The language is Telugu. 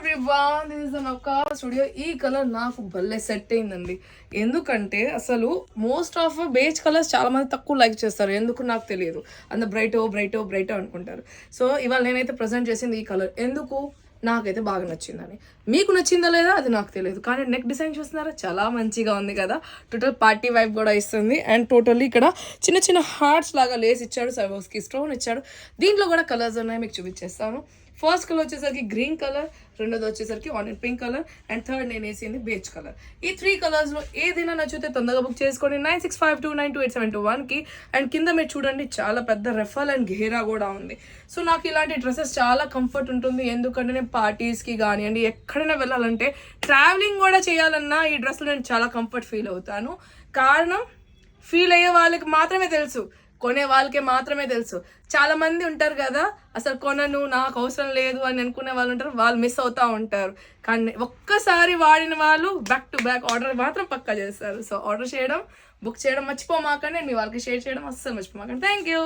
ఎవ్రీవన్, దిస్ ఇస్ అనొక స్టూడియో. ఈ కలర్ నాకు భలే సెట్ అయిందండి. ఎందుకంటే అసలు మోస్ట్ ఆఫ్ బేజ్ కలర్స్ చాలా మంది తక్కువ లైక్ చేస్తారు. ఎందుకు నాకు తెలియదు. అంత బ్రైట్ అనుకుంటారు. సో ఇవాళ నేనైతే ప్రజెంట్ చేసింది ఈ కలర్. ఎందుకు నాకైతే బాగా నచ్చిందని. మీకు నచ్చిందా లేదా అది నాకు తెలియదు. కానీ నెక్ డిజైన్ చూస్తున్నారా, చాలా మంచిగా ఉంది కదా. టోటల్ పార్టీ వైబ్ కూడా ఇస్తుంది. అండ్ టోటల్లీ ఇక్కడ చిన్న చిన్న హార్ట్స్ లాగా లేస్ ఇచ్చాడు, సర్వోస్కి స్టోన్ ఇచ్చాడు. దీంట్లో కూడా కలర్స్ ఉన్నాయి, మీకు చూపించేస్తాను. ఫస్ట్ కలర్ వచ్చేసరికి గ్రీన్ కలర్, రెండోది వచ్చేసరికి onion pink colour, and third నేను వేసింది బేజ్ కలర్. ఈ 3 కలర్స్లో ఏదైనా నచ్చితే తొందరగా బుక్ చేసుకోండి 9652928721కి. అండ్ కింద మీరు చూడండి చాలా పెద్ద రెఫల్ అండ్ ఘేరా కూడా ఉంది. సో నాకు ఇలాంటి డ్రెస్సెస్ చాలా కంఫర్ట్ ఉంటుంది. ఎందుకంటే నేను పార్టీస్కి కానివ్వండి, ఎక్కడైనా వెళ్ళాలంటే ట్రావెలింగ్ కూడా చేయాలన్నా ఈ డ్రెస్లో నేను చాలా కంఫర్ట్ ఫీల్ అవుతాను. కారణం ఫీల్ అయ్యే వాళ్ళకి మాత్రమే తెలుసు, కొనే వాళ్ళకే మాత్రమే తెలుసు. చాలా మంది ఉంటారు కదా, అసలు కొనను, నాకు అవసరం లేదు అని అనుకునే వాళ్ళు ఉంటారు, వాళ్ళు మిస్ అవుతూ ఉంటారు. కానీ ఒక్కసారి వాడిన వాళ్ళు బ్యాక్ టు బ్యాక్ ఆర్డర్ మాత్రం పక్కా చేస్తారు. సో ఆర్డర్ చేయడం, బుక్ చేయడం మర్చిపోమాకండి. మీ వాళ్ళకి షేర్ చేయడం అస్సలు మర్చిపోమాకండి. Thank you.